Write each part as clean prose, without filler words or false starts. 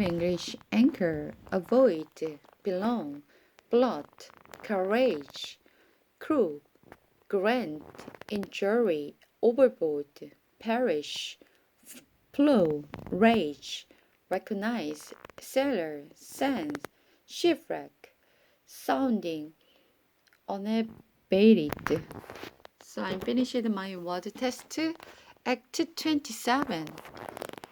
English anchor, avoid, belong, blot, courage, crew, grant, injury, overboard, perish, flow, rage, recognize, sailor, sense, shipwreck, sounding, unabated. So I finished my word test. Act 27.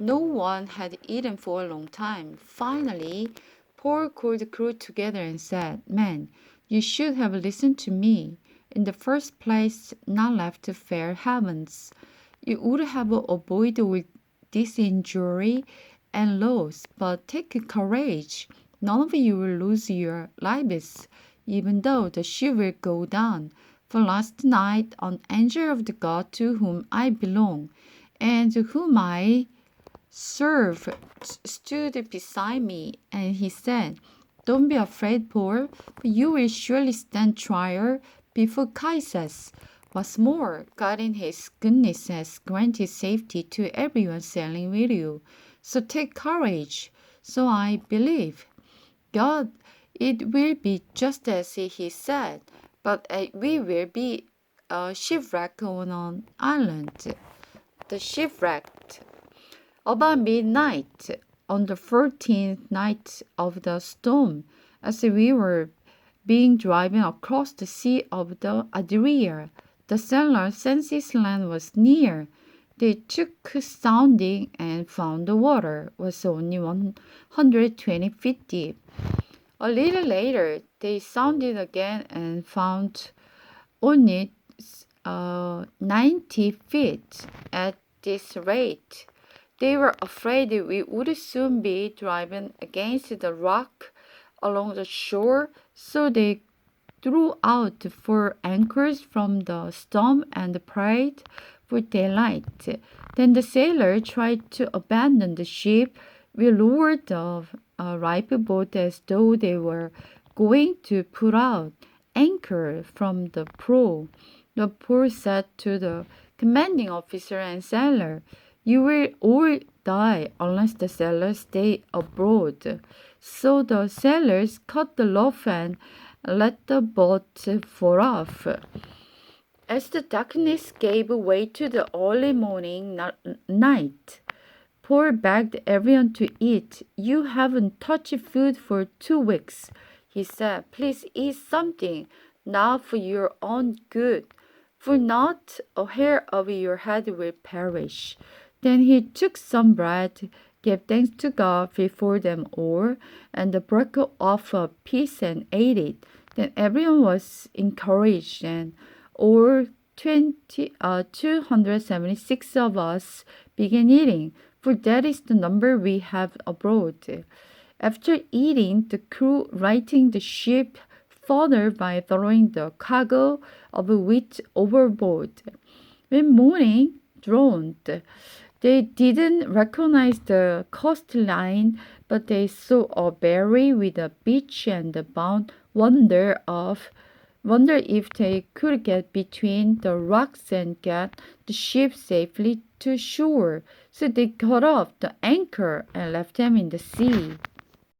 No one had eaten for a long time. Finally, Paul called the crew together and said, "Men, you should have listened to me. In the first place, not left fair heavens. You would have avoided all this injury and loss, but take courage. None of you will lose your lives, even though the ship will go down. For last night, an angel of the God to whom I belong, and whom I serve stood beside me, and he said, 'Don't be afraid, Paul, for you will surely stand trial before Caesar. What's more, God in his goodness has granted safety to everyone sailing with you. So take courage.' So I believe. God, it will be just as he said, but we will be shipwrecked on an island." The shipwrecked. About midnight, on the 14th night of the storm, as we were being driven across the Sea of the Adria, the sailors sensed land was near. They took sounding and found the water was only 120 feet deep. A little later, they sounded again and found only 90 feet. At this rate, they were afraid we would soon be driven against the rock along the shore, so they threw out 4 anchors from the storm and prayed for daylight. Then the sailor tried to abandon the ship. We lowered the lifeboat as though they were going to put out anchor from the prow. The Paul said to the commanding officer and sailor, "You will all die unless the sailors stay abroad." So the sailors cut the rope and let the boat fall off. As the darkness gave way to the early morning night, Paul begged everyone to eat. "You haven't touched food for 2 weeks," he said. "Please eat something now for your own good, for not a hair of your head will perish." Then he took some bread, gave thanks to God before them all, and broke off a piece and ate it. Then everyone was encouraged, and all 276 of us began eating, for that is the number we have abroad. After eating, the crew righted the ship further by throwing the cargo of wheat overboard. When morning dawned, they didn't recognize the coastline, but they saw a berry with a beach and wondered if they could get between the rocks and get the ship safely to shore. So they cut off the anchor and left them in the sea.